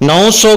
900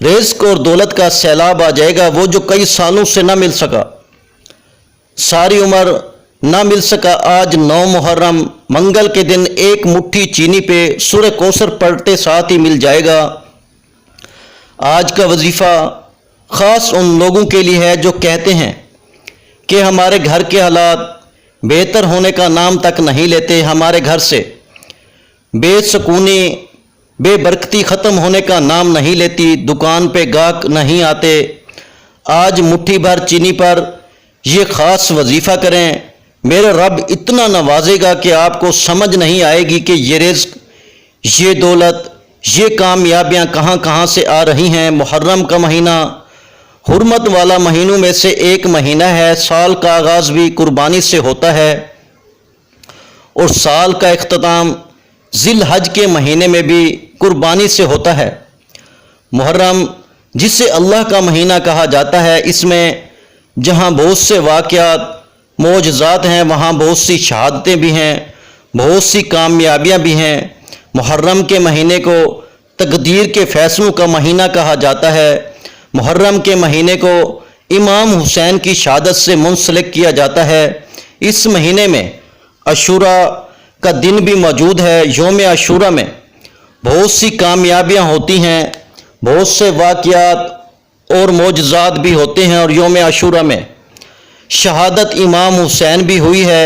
رزق اور دولت کا سیلاب آ جائے گا، وہ جو کئی سالوں سے نہ مل سکا، ساری عمر نہ مل سکا، آج 9 محرم منگل کے دن ایک مٹھی چینی پہ سورہ کوثر پڑھتے ساتھ ہی مل جائے گا۔ آج کا وظیفہ خاص ان لوگوں کے لیے ہے جو کہتے ہیں کہ ہمارے گھر کے حالات بہتر ہونے کا نام تک نہیں لیتے، ہمارے گھر سے بے سکونی بے برکتی ختم ہونے کا نام نہیں لیتی، دکان پہ گاہک نہیں آتے۔ آج مٹھی بھر چینی پر یہ خاص وظیفہ کریں، میرے رب اتنا نوازے گا کہ آپ کو سمجھ نہیں آئے گی کہ یہ رزق، یہ دولت، یہ کامیابیاں کہاں کہاں سے آ رہی ہیں۔ محرم کا مہینہ حرمت والا مہینوں میں سے ایک مہینہ ہے، سال کا آغاز بھی قربانی سے ہوتا ہے اور سال کا اختتام ذی الحج کے مہینے میں بھی قربانی سے ہوتا ہے۔ محرم جسے اللہ کا مہینہ کہا جاتا ہے، اس میں جہاں بہت سے واقعات معجزات ہیں، وہاں بہت سی شہادتیں بھی ہیں، بہت سی کامیابیاں بھی ہیں۔ محرم کے مہینے کو تقدیر کے فیصلوں کا مہینہ کہا جاتا ہے۔ محرم کے مہینے کو امام حسین کی شہادت سے منسلک کیا جاتا ہے۔ اس مہینے میں عاشوراء کا دن بھی موجود ہے۔ یوم عاشوراء میں بہت سی کامیابیاں ہوتی ہیں، بہت سے واقعات اور معجزات بھی ہوتے ہیں، اور یوم عاشوراء میں شہادت امام حسین بھی ہوئی ہے۔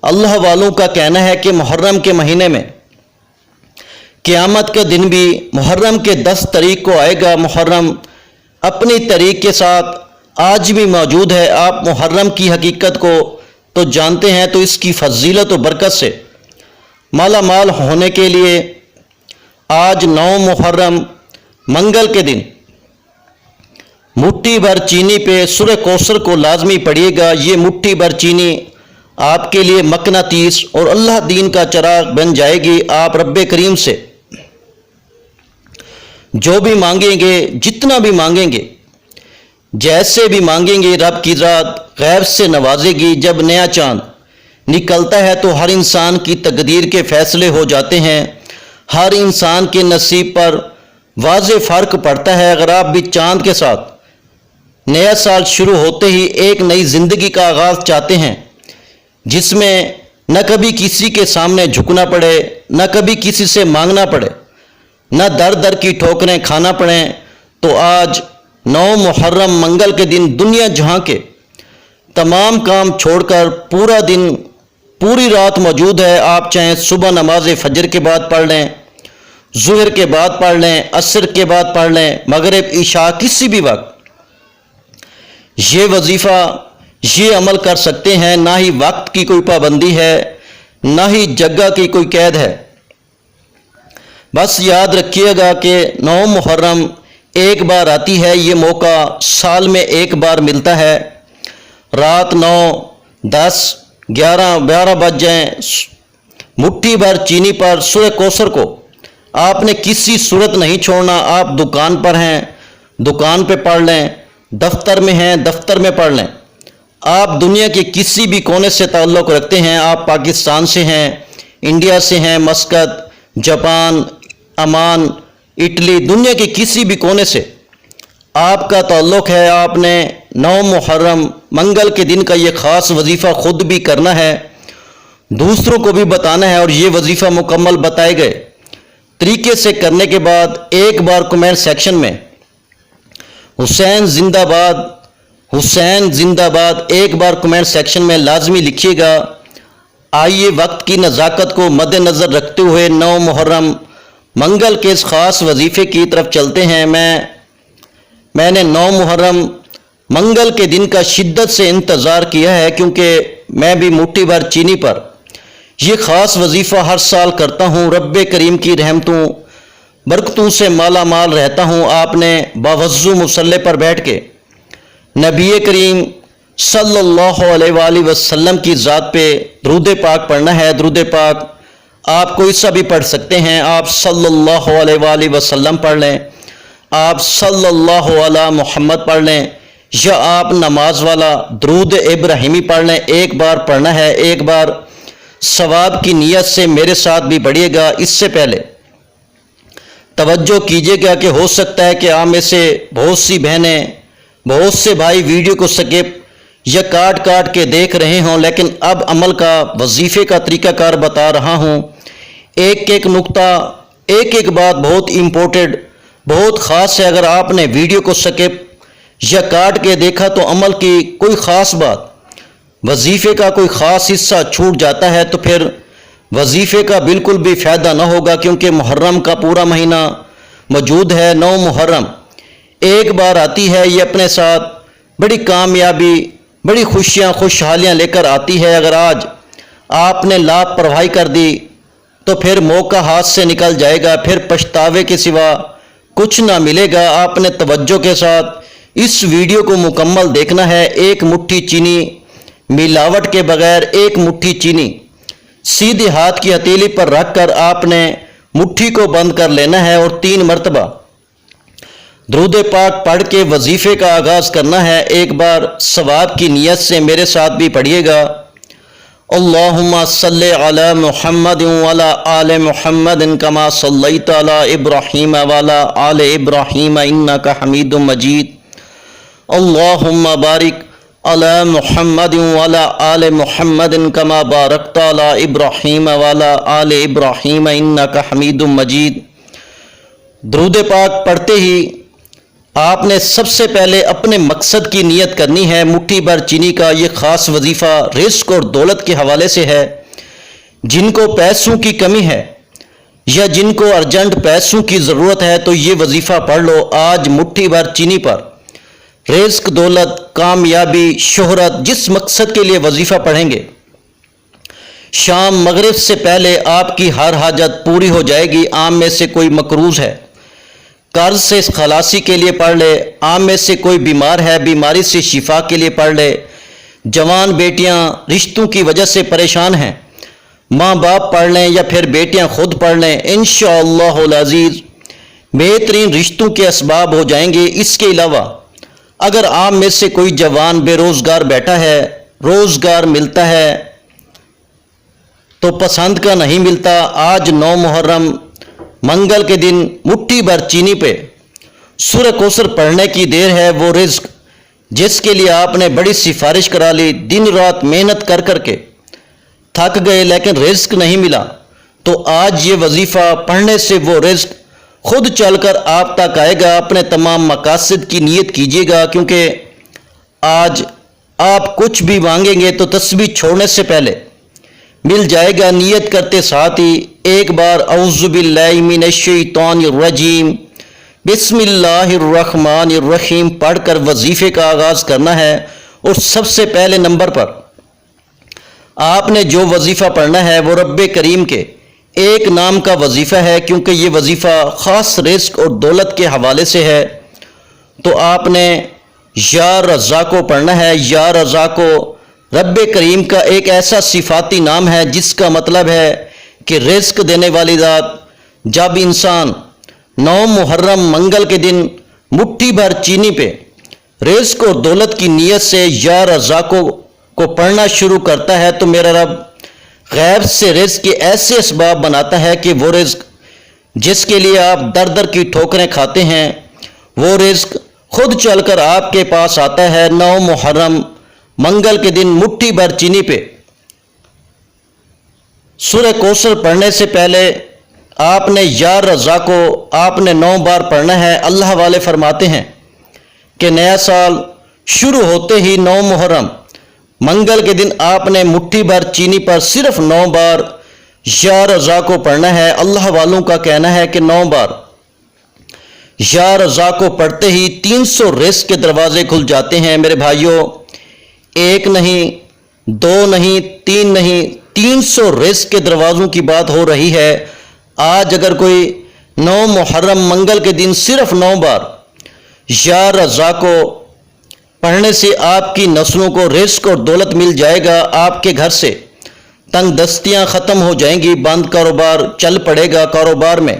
اللہ والوں کا کہنا ہے کہ محرم کے مہینے میں قیامت کا دن بھی محرم کے 10 تاریخ کو آئے گا۔ محرم اپنی تاریخ کے ساتھ آج بھی موجود ہے۔ آپ محرم کی حقیقت کو تو جانتے ہیں، تو اس کی فضیلت و برکت سے مالا مال ہونے کے لیے آج 9 محرم منگل کے دن مٹھی بھر چینی پہ سورہ کوثر کو لازمی پڑھیے گا۔ یہ مٹھی بھر چینی آپ کے لیے مقناطیس اور اللہ دین کا چراغ بن جائے گی۔ آپ رب کریم سے جو بھی مانگیں گے، جتنا بھی مانگیں گے، جیسے بھی مانگیں گے، رب کی ذات غیب سے نوازے گی۔ جب نیا چاند نکلتا ہے تو ہر انسان کی تقدیر کے فیصلے ہو جاتے ہیں، ہر انسان کے نصیب پر واضح فرق پڑتا ہے۔ اگر آپ بھی چاند کے ساتھ نیا سال شروع ہوتے ہی ایک نئی زندگی کا آغاز چاہتے ہیں، جس میں نہ کبھی کسی کے سامنے جھکنا پڑے، نہ کبھی کسی سے مانگنا پڑے، نہ در در کی ٹھوکریں کھانا پڑیں، تو آج 9 محرم منگل کے دن دنیا جہاں کے تمام کام چھوڑ کر پورا دن پوری رات موجود ہے۔ آپ چاہیں صبح نماز فجر کے بعد پڑھ لیں، ظہر کے بعد پڑھ لیں، عصر کے بعد پڑھ لیں، مغرب عشاء کسی بھی وقت یہ وظیفہ یہ عمل کر سکتے ہیں۔ نہ ہی وقت کی کوئی پابندی ہے، نہ ہی جگہ کی کوئی قید ہے۔ بس یاد رکھیے گا کہ 9 محرم ایک بار آتی ہے، یہ موقع سال میں ایک بار ملتا ہے۔ رات 9، 10، 11، 12 بج جائیں، مٹھی بھر چینی پر سورہ کوثر کو آپ نے کسی صورت نہیں چھوڑنا۔ آپ دکان پر ہیں، دکان پہ پڑھ لیں، دفتر میں ہیں، دفتر میں پڑھ لیں۔ آپ دنیا کے کسی بھی کونے سے تعلق رکھتے ہیں، آپ پاکستان سے ہیں، انڈیا سے ہیں، مسقط، جاپان، عمان، اٹلی، دنیا کے کسی بھی کونے سے آپ کا تعلق ہے، آپ نے 9 محرم منگل کے دن کا یہ خاص وظیفہ خود بھی کرنا ہے، دوسروں کو بھی بتانا ہے، اور یہ وظیفہ مکمل بتائے گئے طریقے سے کرنے کے بعد ایک بار کمنٹ سیکشن میں حسین زندہ باد، حسین زندہ باد ایک بار کمنٹ سیکشن میں لازمی لکھیے گا۔ آئیے وقت کی نزاکت کو مد نظر رکھتے ہوئے 9 محرم منگل کے اس خاص وظیفے کی طرف چلتے ہیں۔ میں نے 9 محرم منگل کے دن کا شدت سے انتظار کیا ہے، کیونکہ میں بھی مٹھی بھر چینی پر یہ خاص وظیفہ ہر سال کرتا ہوں۔ رب کریم کی رحمتوں برکتوں سے مالا مال رہتا ہوں۔ آپ نے باوضو مصلی پر بیٹھ کے نبی کریم صلی اللہ علیہ وآلہ وسلم کی ذات پہ درود پاک پڑھنا ہے۔ درود پاک آپ کوئی سا بھی پڑھ سکتے ہیں، آپ صلی اللہ علیہ وآلہ وسلم پڑھ لیں، آپ صلی اللہ علی محمد پڑھ لیں، یا آپ نماز والا درود ابراہیمی پڑھ لیں۔ ایک بار پڑھنا ہے، ایک بار ثواب کی نیت سے میرے ساتھ بھی پڑھیے گا۔ اس سے پہلے توجہ کیجیے گا کہ ہو سکتا ہے کہ آپ میں سے بہت سی بہنیں، بہت سے بھائی ویڈیو کو سکپ یا کاٹ کاٹ کے دیکھ رہے ہوں، لیکن اب عمل کا، وظیفے کا طریقہ کار بتا رہا ہوں۔ ایک ایک نقطہ، ایک ایک بات بہت امپورٹنٹ، بہت خاص ہے۔ اگر آپ نے ویڈیو کو سکپ یا کاٹ کے دیکھا تو عمل کی کوئی خاص بات، وظیفے کا کوئی خاص حصہ چھوٹ جاتا ہے تو پھر وظیفے کا بالکل بھی فائدہ نہ ہوگا، کیونکہ محرم کا پورا مہینہ موجود ہے۔ 9 محرم ایک بار آتی ہے، یہ اپنے ساتھ بڑی کامیابی، بڑی خوشیاں، خوشحالیاں لے کر آتی ہے۔ اگر آج آپ نے لاپرواہی کر دی تو پھر موقع ہاتھ سے نکل جائے گا، پھر پچھتاوے کے سوا کچھ نہ ملے گا۔ آپ نے توجہ کے ساتھ اس ویڈیو کو مکمل دیکھنا ہے۔ ایک مٹھی چینی ملاوٹ کے بغیر، ایک مٹھی چینی سیدھے ہاتھ کی ہتھیلی پر رکھ کر آپ نے مٹھی کو بند کر لینا ہے اور 3 مرتبہ درود پاک پڑھ کے وظیفے کا آغاز کرنا ہے۔ ایک بار ثواب کی نیت سے میرے ساتھ بھی پڑھیے گا۔ اللہم صلی علی محمد وعلی آل محمد کما صلیت علی ابراہیم وعلی آل ابراہیم انک حمید مجید۔ اللہم بارک علی محمد وعلی آل محمد کما بارکت علی ابراہیم وعلی آل ابراہیم انک حمید مجید۔ درود پاک پڑھتے ہی آپ نے سب سے پہلے اپنے مقصد کی نیت کرنی ہے۔ مٹھی بھر چینی کا یہ خاص وظیفہ رزق اور دولت کے حوالے سے ہے۔ جن کو پیسوں کی کمی ہے یا جن کو ارجنٹ پیسوں کی ضرورت ہے تو یہ وظیفہ پڑھ لو۔ آج مٹھی بھر چینی پر رزق، دولت، کامیابی، شہرت، جس مقصد کے لیے وظیفہ پڑھیں گے، شام مغرب سے پہلے آپ کی ہر حاجت پوری ہو جائے گی۔ عام میں سے کوئی مقروض ہے، قرض سے خلاصی کے لیے پڑھ لے۔ عام میں سے کوئی بیمار ہے، بیماری سے شفا کے لیے پڑھ لے۔ جوان بیٹیاں رشتوں کی وجہ سے پریشان ہیں، ماں باپ پڑھ لیں یا پھر بیٹیاں خود پڑھ لیں۔ انشاءاللہ العزیز بہترین رشتوں کے اسباب ہو جائیں گے۔ اس کے علاوہ اگر عام میں سے کوئی جوان بے روزگار بیٹھا ہے، روزگار ملتا ہے تو پسند کا نہیں ملتا، آج 9 محرم منگل کے دن مٹھی بھر چینی پہ سورہ کوثر پڑھنے کی دیر ہے۔ وہ رزق جس کے لیے آپ نے بڑی سفارش کرا لی، دن رات محنت کر کر کے تھک گئے لیکن رزق نہیں ملا، تو آج یہ وظیفہ پڑھنے سے وہ رزق خود چل کر آپ تک آئے گا۔ اپنے تمام مقاصد کی نیت کیجیے گا، کیونکہ آج آپ کچھ بھی مانگیں گے تو تسبیح چھوڑنے سے پہلے مل جائے گا۔ نیت کرتے ساتھ ہی ایک بار اعوذ باللہ من الشیطان الرجیم بسم اللہ الرحمن الرحیم پڑھ کر وظیفے کا آغاز کرنا ہے۔ اور سب سے پہلے نمبر پر آپ نے جو وظیفہ پڑھنا ہے وہ رب کریم کے ایک نام کا وظیفہ ہے، کیونکہ یہ وظیفہ خاص رزق اور دولت کے حوالے سے ہے۔ تو آپ نے یا رزاقو پڑھنا ہے۔ یا رزاقو رب کریم کا ایک ایسا صفاتی نام ہے جس کا مطلب ہے کہ رزق دینے والی ذات۔ جب انسان 9 محرم منگل کے دن مٹھی بھر چینی پہ رزق اور دولت کی نیت سے یا رزاقو کو پڑھنا شروع کرتا ہے تو میرا رب غیب سے رزق کے ایسے اسباب بناتا ہے کہ وہ رزق جس کے لیے آپ در در کی ٹھوکریں کھاتے ہیں، وہ رزق خود چل کر آپ کے پاس آتا ہے۔ 9 محرم منگل کے دن مٹھی بھر چینی پہ سورہ کوثر پڑھنے سے پہلے آپ نے یا رزاقو آپ نے 9 بار پڑھنا ہے۔ اللہ والے فرماتے ہیں کہ نیا سال شروع ہوتے ہی 9 محرم منگل کے دن آپ نے مٹھی بھر چینی پر صرف 9 بار یا رزاقو پڑھنا ہے۔ اللہ والوں کا کہنا ہے کہ 9 بار یا رزاقو پڑھتے ہی 300 رزق کے دروازے کھل جاتے ہیں۔ میرے بھائیوں، 1 نہیں، 2 نہیں، 3 نہیں، 300 رزق کے دروازوں کی بات ہو رہی ہے۔ آج اگر کوئی 9 محرم منگل کے دن صرف 9 بار یا رزاقو پڑھنے سے آپ کی نسلوں کو رزق اور دولت مل جائے گا۔ آپ کے گھر سے تنگ دستیاں ختم ہو جائیں گی، بند کاروبار چل پڑے گا، کاروبار میں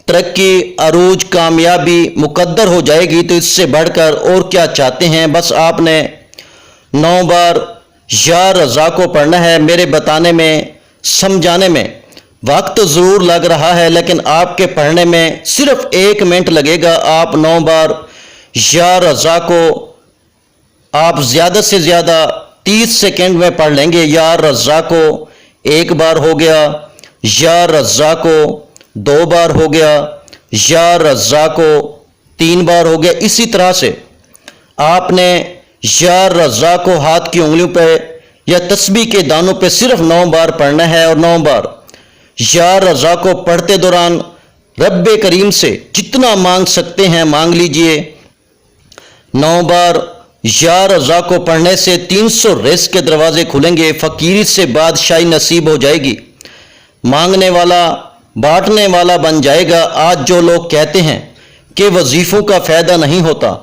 ترقی، عروج، کامیابی مقدر ہو جائے گی۔ تو اس سے بڑھ کر اور کیا چاہتے ہیں؟ بس آپ نے 9 بار یا رزاقو پڑھنا ہے۔ میرے بتانے میں، سمجھانے میں وقت ضرور لگ رہا ہے لیکن آپ کے پڑھنے میں صرف 1 منٹ لگے گا۔ آپ 9 بار یا رضا کو آپ زیادہ سے زیادہ 30 سیکنڈ میں پڑھ لیں گے۔ یا رضا کو 1 بار ہو گیا، یا رضا کو 2 بار ہو گیا، یا رضا کو 3 بار ہو گیا۔ اسی طرح سے آپ نے یا رضا کو ہاتھ کی انگلیوں پہ یا تسبیح کے دانوں پہ صرف 9 بار پڑھنا ہے، اور 9 بار یا رضا کو پڑھتے دوران رب کریم سے جتنا مانگ سکتے ہیں مانگ لیجئے۔ 9 بار یا رضا کو پڑھنے سے 300 رزق کے دروازے کھلیں گے، فقیری سے بادشاہی نصیب ہو جائے گی، مانگنے والا بانٹنے والا بن جائے گا۔ آج جو لوگ کہتے ہیں کہ وظیفوں کا فائدہ نہیں ہوتا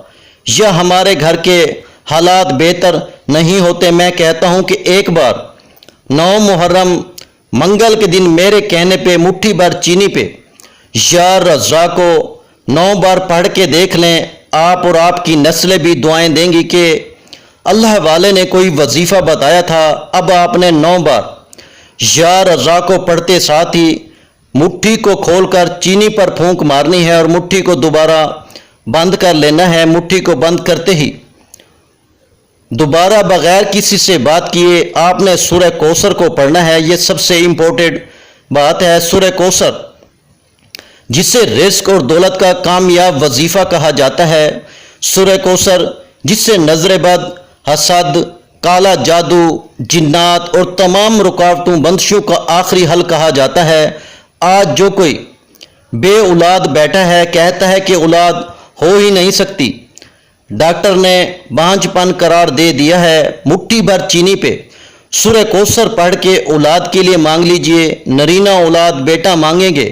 یا ہمارے گھر کے حالات بہتر نہیں ہوتے، میں کہتا ہوں کہ ایک بار 9 محرم منگل کے دن میرے کہنے پہ مٹھی بھر چینی پہ یا رضا کو 9 بار پڑھ کے دیکھ لیں۔ آپ اور آپ کی نسلیں بھی دعائیں دیں گی کہ اللہ والے نے کوئی وظیفہ بتایا تھا، اب آپ نے 9 بار یا رضا کو پڑھتے ساتھ ہی مٹھی کو کھول کر چینی پر پھونک مارنی ہے اور مٹھی کو دوبارہ بند کر لینا ہے۔ مٹھی کو بند کرتے ہی دوبارہ بغیر کسی سے بات کیے آپ نے سورہ کوثر کو پڑھنا ہے۔ یہ سب سے امپورٹنٹ بات ہے۔ سورہ کوثر جسے رزق اور دولت کا کامیاب وظیفہ کہا جاتا ہے، سورہ کوثر جسے نظر بد، حسد، کالا جادو، جنات اور تمام رکاوٹوں بندشوں کا آخری حل کہا جاتا ہے۔ آج جو کوئی بے اولاد بیٹھا ہے، کہتا ہے کہ اولاد ہو ہی نہیں سکتی، ڈاکٹر نے بانجھ پن قرار دے دیا ہے، مٹھی بھر چینی پہ سورہ کوثر پڑھ کے اولاد کے لیے مانگ لیجئے۔ نرینہ اولاد بیٹا مانگیں گے،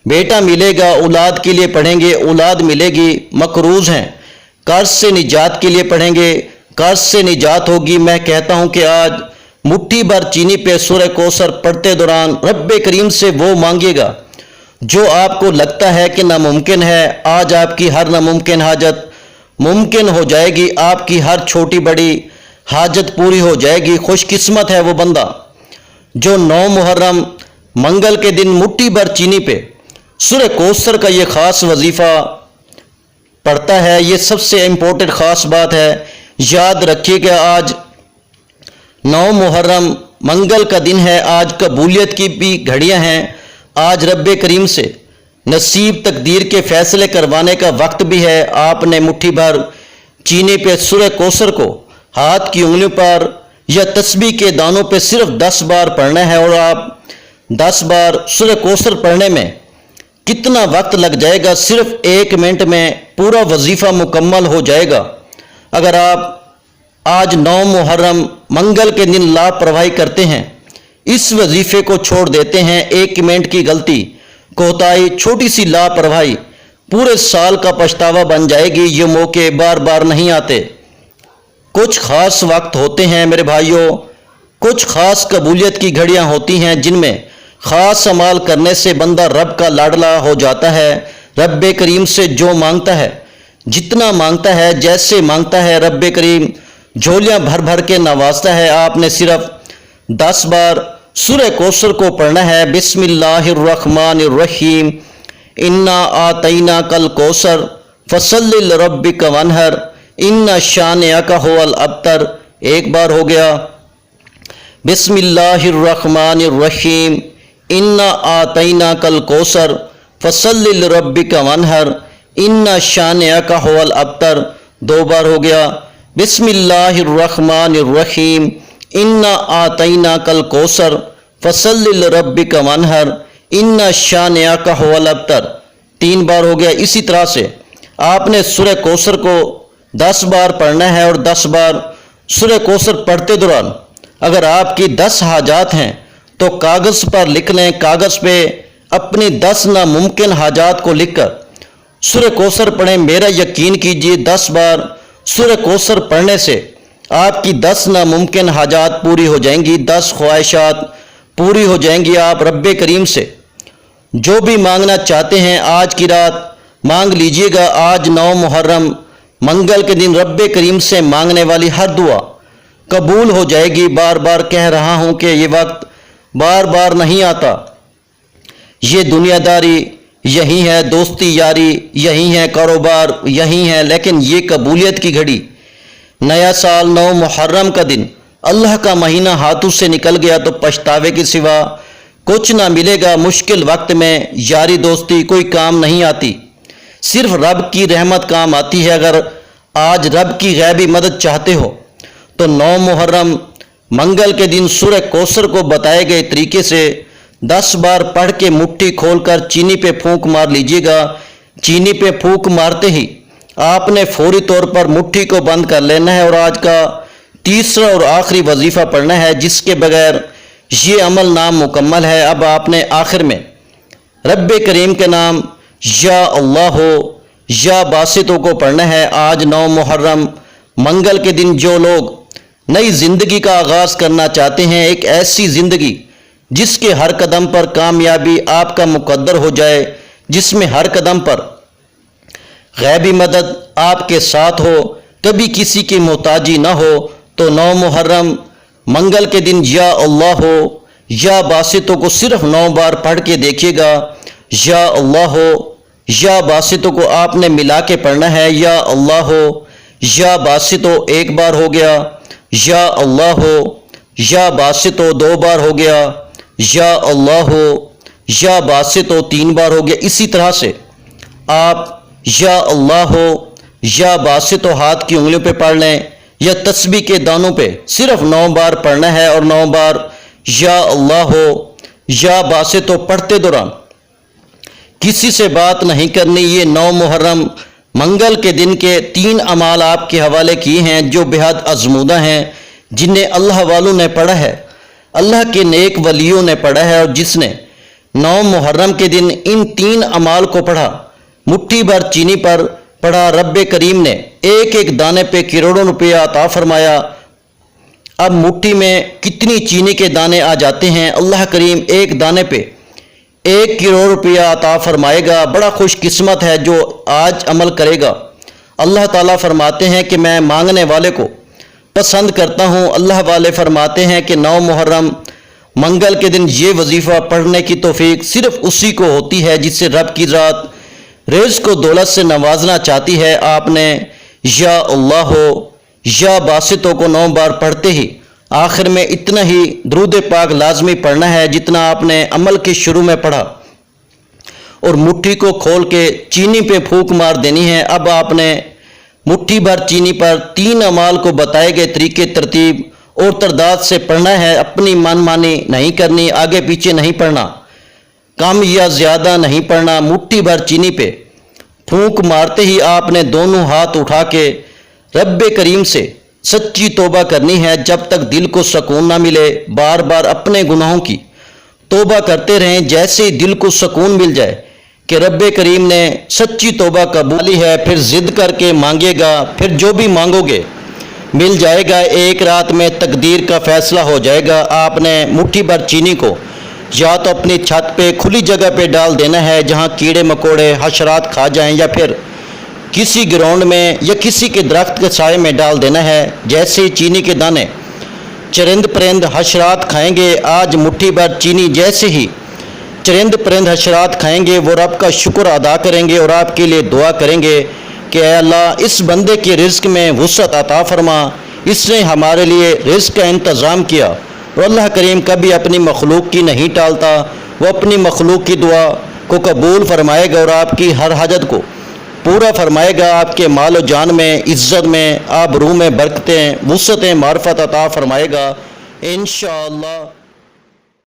بیٹا ملے گا، اولاد کے لیے پڑھیں گے، اولاد ملے گی۔ مقروض ہیں، قرض سے نجات کے لیے پڑھیں گے، قرض سے نجات ہوگی۔ میں کہتا ہوں کہ آج مٹھی بھر چینی پہ سورہ کوثر پڑھتے دوران رب کریم سے وہ مانگے گا جو آپ کو لگتا ہے کہ ناممکن ہے۔ آج آپ کی ہر ناممکن حاجت ممکن ہو جائے گی، آپ کی ہر چھوٹی بڑی حاجت پوری ہو جائے گی۔ خوش قسمت ہے وہ بندہ جو 9 محرم منگل کے دن مٹھی بھر چینی پہ سورہ کوثر کا یہ خاص وظیفہ پڑھتا ہے۔ یہ سب سے امپورٹنٹ خاص بات ہے، یاد رکھیے کہ آج 9 محرم منگل کا دن ہے، آج قبولیت کی بھی گھڑیاں ہیں، آج رب کریم سے نصیب تقدیر کے فیصلے کروانے کا وقت بھی ہے۔ آپ نے مٹھی بھر چینی پہ سورہ کوثر کو ہاتھ کی انگلیوں پر یا تسبیح کے دانوں پہ صرف 10 بار پڑھنا ہے، اور آپ 10 بار سورہ کوثر پڑھنے میں کتنا وقت لگ جائے گا؟ صرف 1 منٹ میں پورا وظیفہ مکمل ہو جائے گا۔ اگر آپ آج 9 محرم منگل کے دن لاپرواہی کرتے ہیں، اس وظیفے کو چھوڑ دیتے ہیں، 1 منٹ کی غلطی، کوتاہی، چھوٹی سی لاپرواہی پورے سال کا پچھتاوا بن جائے گی۔ یہ موقع بار بار نہیں آتے، کچھ خاص وقت ہوتے ہیں میرے بھائیوں، کچھ خاص قبولیت کی گھڑیاں ہوتی ہیں جن میں خاص عمال کرنے سے بندہ رب کا لاڈلا ہو جاتا ہے۔ رب کریم سے جو مانگتا ہے، جتنا مانگتا ہے، جیسے مانگتا ہے، رب کریم جھولیاں بھر بھر کے نوازتا ہے۔ آپ نے صرف 10 بار سورہ کوثر کو پڑھنا ہے۔ بسم اللہ الرحمن الرحیم، انا آتیناک الکوثر فصلی لربک وانحر ان شانئک هو الابتر، 1 بار ہو گیا۔ بسم اللہ الرحمن الرحیم، انا آتیناک الکوثر فصلی لربک وانحر ان شانئک هو الابتر، 2 بار ہو گیا۔ بسم اللہ الرحمن الرحیم، انا آتیناک الکوثر فصلی لربک وانحر ان شانئک هو الابتر، 3 بار ہو گیا۔ اسی طرح سے آپ نے سورہ کوثر کو 10 بار پڑھنا ہے، اور 10 بار سورہ کوثر پڑھتے دوران اگر آپ کی 10 حاجات ہیں تو کاغذ پر لکھ لیں، کاغذ پہ اپنی 10 ناممکن حاجات کو لکھ کر سورہ کوثر پڑھیں۔ میرا یقین کیجئے 10 بار سورہ کوثر پڑھنے سے آپ کی 10 ناممکن حاجات پوری ہو جائیں گی، 10 خواہشات پوری ہو جائیں گی۔ آپ رب کریم سے جو بھی مانگنا چاہتے ہیں آج کی رات مانگ لیجئے گا۔ آج 9 محرم منگل کے دن رب کریم سے مانگنے والی ہر دعا قبول ہو جائے گی۔ بار بار کہہ رہا ہوں کہ یہ وقت بار بار نہیں آتا، یہ دنیا داری یہی ہے، دوستی یاری یہی ہے، کاروبار یہی ہے، لیکن یہ قبولیت کی گھڑی، نیا سال 9 محرم کا دن، اللہ کا مہینہ ہاتھوں سے نکل گیا تو پچھتاوے کے سوا کچھ نہ ملے گا۔ مشکل وقت میں یاری دوستی کوئی کام نہیں آتی، صرف رب کی رحمت کام آتی ہے۔ اگر آج رب کی غیبی مدد چاہتے ہو تو 9 محرم منگل کے دن سورہ کوثر کو بتائے گئے طریقے سے 10 بار پڑھ کے مٹھی کھول کر چینی پہ پھونک مار لیجئے گا۔ چینی پہ پھونک مارتے ہی آپ نے فوری طور پر مٹھی کو بند کر لینا ہے اور آج کا تیسرا اور آخری وظیفہ پڑھنا ہے، جس کے بغیر یہ عمل نامکمل ہے۔ اب آپ نے آخر میں رب کریم کے نام یا اللہ یا باسطوں کو پڑھنا ہے۔ آج 9 محرم منگل کے دن جو لوگ نئی زندگی کا آغاز کرنا چاہتے ہیں، ایک ایسی زندگی جس کے ہر قدم پر کامیابی آپ کا مقدر ہو جائے، جس میں ہر قدم پر غیبی مدد آپ کے ساتھ ہو، کبھی کسی کی محتاجی نہ ہو، تو 9 محرم منگل کے دن یا اللہ یا باسطوں کو صرف 9 بار پڑھ کے دیکھیے گا۔ یا اللہ یا باسطوں کو آپ نے ملا کے پڑھنا ہے۔ یا اللہ یا باسطوں 1 بار ہو گیا، یا اللہ یا باسطوں 2 بار ہو گیا، یا اللہ یا باسطوں 3 بار ہو گیا۔ اسی طرح سے آپ یا اللہ یا باسطوں ہاتھ کی انگلیوں پہ پڑھ لیں یا تسبیح کے دانوں پہ صرف 9 بار پڑھنا ہے، اور 9 بار یا اللہ یا باسطوں پڑھتے دوران کسی سے بات نہیں کرنی۔ یہ 9 محرم منگل کے دن کے 3 اعمال آپ کے حوالے کیے ہیں جو بہت ازمودہ ہیں، جنہیں اللہ والوں نے پڑھا ہے، اللہ کے نیک ولیوں نے پڑھا ہے، اور جس نے 9 محرم کے دن ان 3 اعمال کو پڑھا، مٹھی بھر چینی پر پڑھا، رب کریم نے ایک ایک دانے پہ کروڑوں روپیہ عطا فرمایا۔ اب مٹھی میں کتنی چینی کے دانے آ جاتے ہیں؟ اللہ کریم ایک دانے پہ 1 کروڑ روپیہ عطا فرمائے گا۔ بڑا خوش قسمت ہے جو آج عمل کرے گا۔ اللہ تعالیٰ فرماتے ہیں کہ میں مانگنے والے کو پسند کرتا ہوں۔ اللہ والے فرماتے ہیں کہ 9 محرم منگل کے دن یہ وظیفہ پڑھنے کی توفیق صرف اسی کو ہوتی ہے جسے رب کی ذات رزق و دولت سے نوازنا چاہتی ہے۔ آپ نے یا اللہ یا باسطوں کو 9 بار پڑھتے ہی آخر میں اتنا ہی درود پاک لازمی پڑھنا ہے جتنا آپ نے عمل کے شروع میں پڑھا، اور مٹھی کو کھول کے چینی پہ پھونک مار دینی ہے۔ اب آپ نے مٹھی بھر چینی پر 3 اعمال کو بتائے گئے طریقے ترتیب اور تعداد سے پڑھنا ہے۔ اپنی من مانی نہیں کرنی، آگے پیچھے نہیں پڑھنا، کم یا زیادہ نہیں پڑھنا۔ مٹھی بھر چینی پہ پھونک مارتے ہی آپ نے دونوں ہاتھ اٹھا کے رب کریم سے سچی توبہ کرنی ہے جب تک دل کو سکون نہ ملے۔ بار بار اپنے گناہوں کی توبہ کرتے رہیں، جیسے ہی دل کو سکون مل جائے کہ رب کریم نے سچی توبہ قبولی ہے، پھر ضد کر کے مانگے گا، پھر جو بھی مانگو گے مل جائے گا۔ ایک رات میں تقدیر کا فیصلہ ہو جائے گا۔ آپ نے مٹھی بھر چینی کو یا تو اپنی چھت پہ کھلی جگہ پہ ڈال دینا ہے جہاں کیڑے مکوڑے حشرات کھا جائیں، یا پھر کسی گراؤنڈ میں یا کسی کے درخت کے سائے میں ڈال دینا ہے۔ جیسے ہی چینی کے دانے چرند پرند حشرات کھائیں گے، آج مٹھی بھر چینی جیسے ہی چرند پرند حشرات کھائیں گے، وہ رب کا شکر ادا کریں گے اور آپ کے لیے دعا کریں گے کہ اے اللہ اس بندے کے رزق میں وسعت عطا فرما، اس نے ہمارے لیے رزق کا انتظام کیا۔ اور اللہ کریم کبھی اپنی مخلوق کی نہیں ٹالتا، وہ اپنی مخلوق کی دعا کو قبول فرمائے گا اور آپ کی ہر حاجت کو پورا فرمائے گا۔ آپ کے مال و جان میں، عزت میں، آبرو میں برکتیں، وسعتیں، معرفت عطا فرمائے گا انشاءاللہ۔